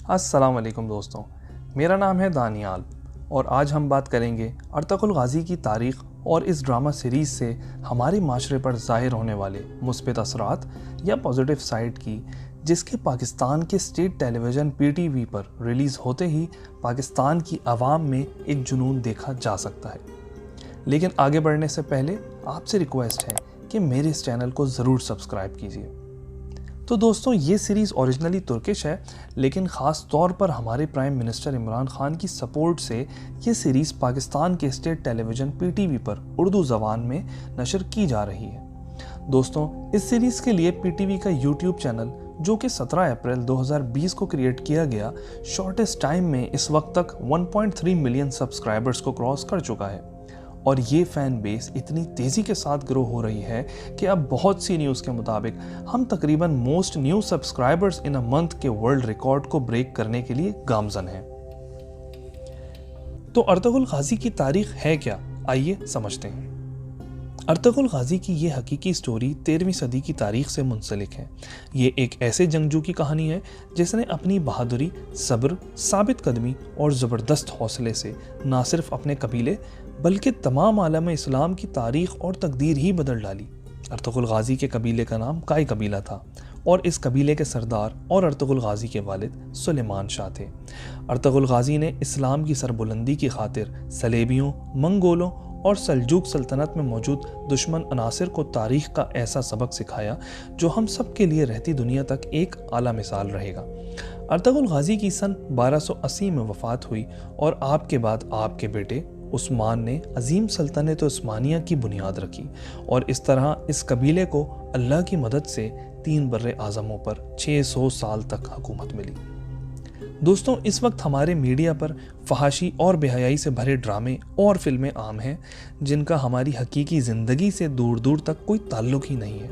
अस्सलाम वालेकुम दोस्तों, मेरा नाम है दानियाल और आज हम बात करेंगे अर्तुगरुल गाज़ी की तारीख़ और इस ड्रामा सीरीज़ से हमारे माशरे पर ज़ाहिर होने वाले मुस्बित असरात या पॉजिटिव साइड की, जिसके पाकिस्तान के स्टेट टेलीविज़न PTV पर रिलीज़ होते ही पाकिस्तान की आवाम में एक जुनून देखा जा सकता है। लेकिन आगे बढ़ने से पहले आपसे रिक्वेस्ट है कि मेरे इस चैनल को ज़रूर सब्सक्राइब कीजिए। तो दोस्तों, ये सीरीज़ ओरिजिनली तुर्किश है, लेकिन ख़ास तौर पर हमारे प्राइम मिनिस्टर इमरान खान की सपोर्ट से ये सीरीज़ पाकिस्तान के स्टेट टेलीविज़न PTV पर उर्दू ज़बान में नशर की जा रही है। दोस्तों, इस सीरीज़ के लिए PTV का YouTube चैनल, जो कि 17 अप्रैल 2020 को क्रिएट किया गया, शॉर्टेस्ट टाइम में इस वक्त तक 1.3 मिलियन सब्सक्राइबर्स को क्रॉस कर चुका है और ये फ़ैन बेस इतनी तेज़ी के साथ ग्रो हो रही है कि अब बहुत सी न्यूज़ के मुताबिक हम तकरीबन most new subscribers in a month के वर्ल्ड रिकॉर्ड को ब्रेक करने के लिए गामज़न हैं। तो अर्तुगरुल गाज़ी की तारीख़ है क्या, आइए समझते हैं। अर्तुगरुल गाज़ी की ये हकीकी स्टोरी 13वीं सदी की तारीख़ से मुंसलिक है। ये एक ऐसे जंगजू की कहानी है जिसने अपनी बहादुरी, सब्र, साबित कदमी और ज़बरदस्त हौसले से ना सिर्फ अपने कबीले बल्कि तमाम आलम इस्लाम की तारीख़ और तकदीर ही बदल डाली। अर्तुगरुल गाज़ी के कबीले का नाम काई कबीला था और इस कबीले के सरदार और अर्तुगरुल गाज़ी के वालिद सुलेमान शाह थे। अर्तुगरुल गाज़ी ने इस्लाम की सरबुलंदी की खातिर सलेबियों, मंगोलों और सल्जूक सल्तनत में मौजूद दुश्मन अनासिर को तारीख़ का ऐसा सबक सिखाया जो हम सब के लिए रहती दुनिया तक एक आला मिसाल रहेगा। अर्तुगरुल गाज़ी की सन 1280 में वफ़ात हुई और आपके बाद आपके बेटे उस्मान ने अजीम सल्तनत उस्मानिया की बुनियाद रखी और इस तरह इस कबीले को अल्लाह की मदद से 3 बर्रे आज़मों पर 600 साल तक हुकूमत मिली। दोस्तों, इस वक्त हमारे मीडिया पर फहाशी और बेहयाई से भरे ड्रामे और फिल्में आम हैं जिनका हमारी हकीकी ज़िंदगी से दूर दूर तक कोई ताल्लुक़ ही नहीं है,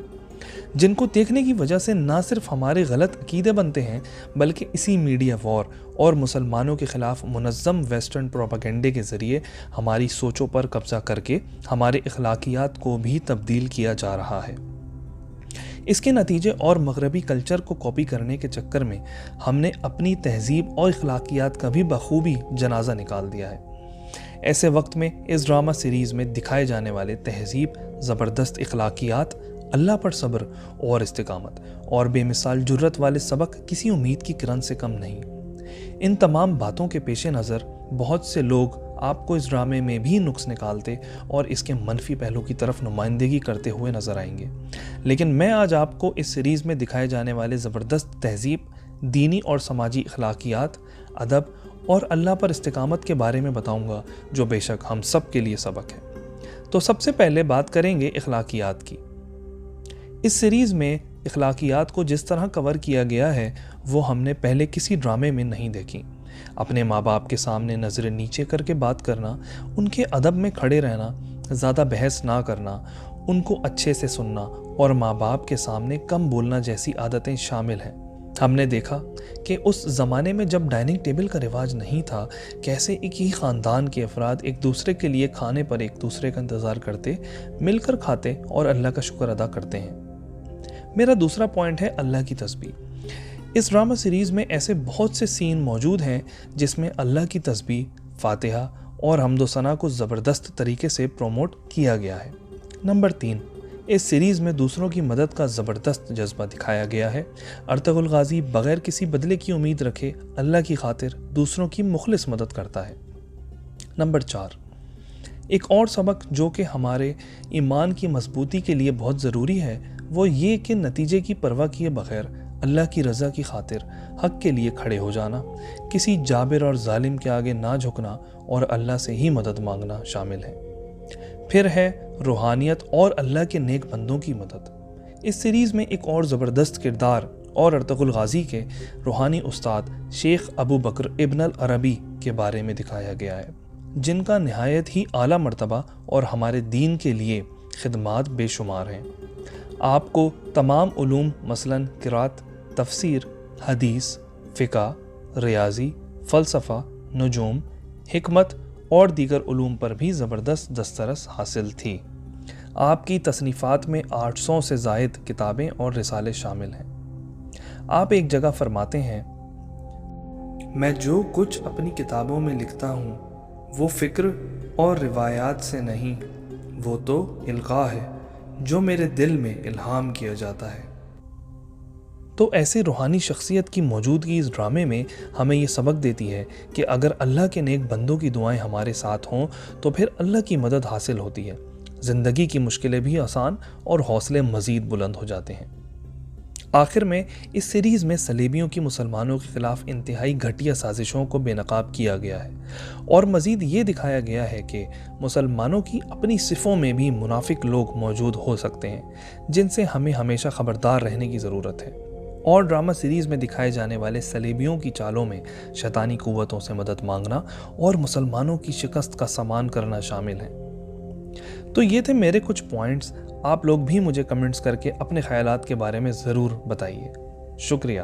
जिनको देखने की वजह से ना सिर्फ हमारे गलत अकीदे बनते हैं बल्कि इसी मीडिया वॉर और मुसलमानों के ख़िलाफ़ मुनज़्ज़म वेस्टर्न प्रोपेगेंडे के ज़रिए हमारी सोचों पर कब्ज़ा करके हमारे अखलाकियात को भी तब्दील किया जा रहा है। इसके नतीजे और मगरबी कल्चर को कॉपी करने के चक्कर में हमने अपनी तहजीब और अखलाकियात का भी बखूबी जनाजा निकाल दिया है। ऐसे वक्त में इस ड्रामा सीरीज़ में दिखाए जाने वाले तहजीब, ज़बरदस्त अखलाकियात, अल्लाह पर सब्र और इस्तिकामत और बेमिसाल जुर्रत वाले सबक किसी उम्मीद की किरण से कम नहीं। इन तमाम बातों के पेश नज़र बहुत से लोग आपको इस ड्रामे में भी नुक्स निकालते और इसके मनफी पहलू की तरफ नुमाइंदगी करते हुए नज़र आएंगे, लेकिन मैं आज आपको इस सीरीज़ में दिखाए जाने वाले ज़बरदस्त तहजीब, दीनी और समाजी अखलाकियात, अदब और अल्लाह पर इस्तिकामत के बारे में बताऊंगा जो बेशक हम सब के लिए सबक है। तो सबसे पहले बात करेंगे अखलाकियात की। इस सीरीज़ में अखलाकियात को जिस तरह कवर किया गया है वो हमने पहले किसी ड्रामे में नहीं देखी। अपने माँ बाप के सामने नज़रें नीचे करके बात करना, उनके अदब में खड़े रहना, ज़्यादा बहस ना करना, उनको अच्छे से सुनना और माँ बाप के सामने कम बोलना जैसी आदतें शामिल हैं। हमने देखा कि उस ज़माने में जब डाइनिंग टेबल का रिवाज नहीं था, कैसे एक ही ख़ानदान के अफराद एक दूसरे के लिए खाने पर एक दूसरे का इंतज़ार करते, मिलकर खाते और अल्लाह का शुक्र अदा करते हैं। मेरा दूसरा पॉइंट है अल्लाह की तस्बीह। इस ड्रामा सीरीज़ में ऐसे बहुत से सीन मौजूद हैं जिसमें अल्लाह की तस्बीह, फातिहा और हम्दो सना को ज़बरदस्त तरीके से प्रोमोट किया गया है। नंबर 3, इस सीरीज़ में दूसरों की मदद का ज़बरदस्त जज्बा दिखाया गया है। अर्तुगरुल गाज़ी बग़ैर किसी बदले की उम्मीद रखे अल्लाह की खातिर दूसरों की मुखलिस मदद करता है। नंबर 4, एक और सबक जो कि हमारे ईमान की मजबूती के लिए बहुत ज़रूरी है वो ये कि नतीजे की परवाह किए बग़ैर अल्लाह की रज़ा की खातिर हक़ के लिए खड़े हो जाना, किसी जाबिर और जालिम के आगे ना झुकना और अल्लाह से ही मदद मांगना शामिल है। फिर है रूहानियत और अल्लाह के नेक बंदों की मदद। इस सीरीज़ में एक और ज़बरदस्त किरदार और अर्तुगरुल गाज़ी के रूहानी उस्ताद शेख अबू बकर इब्न अल अरबी के बारे में दिखाया गया है, जिनका नहायत ही आला मर्तबा और हमारे दीन के लिए खिदमात बेशुमार हैं। आपको तमाम उलूम मसलन क़िरात, तफसीर, हदीस, फ़िक़ा, रियाज़ी, फ़लसफ़ा, नुजूम, हिकमत और दीगर उलूम पर भी ज़बरदस्त दस्तरस हासिल थी। आपकी तसनीफ़ात में 800 से ज़ायद किताबें और रिसाले शामिल हैं। आप एक जगह फरमाते हैं, میں جو کچھ اپنی کتابوں میں لکھتا ہوں وہ فکر اور روایات سے نہیں، وہ تو القاء ہے جو میرے دل میں الہام کیا جاتا ہے۔ تو ایسے روحانی شخصیت کی موجودگی اس ڈرامے میں ہمیں یہ سبق دیتی ہے کہ اگر اللہ کے نیک بندوں کی دعائیں ہمارے ساتھ ہوں تو پھر اللہ کی مدد حاصل ہوتی ہے، زندگی کی مشکلیں بھی آسان اور حوصلے مزید بلند ہو جاتے ہیں۔ آخر میں اس سیریز میں صلیبیوں کی مسلمانوں کے خلاف انتہائی گھٹیا سازشوں کو بے نقاب کیا گیا ہے، اور مزید یہ دکھایا گیا ہے کہ مسلمانوں کی اپنی صفوں میں بھی منافق لوگ موجود ہو سکتے ہیں جن سے ہمیں ہمیشہ خبردار رہنے کی ضرورت ہے۔ اور ڈرامہ سیریز میں دکھائے جانے والے صلیبیوں کی چالوں میں شیطانی قوتوں سے مدد مانگنا اور مسلمانوں کی شکست کا سامان کرنا شامل ہے۔ تو یہ تھے میرے کچھ پوائنٹس، آپ لوگ بھی مجھے کمنٹس کر کے اپنے خیالات کے بارے میں ضرور بتائیے۔ شکریہ۔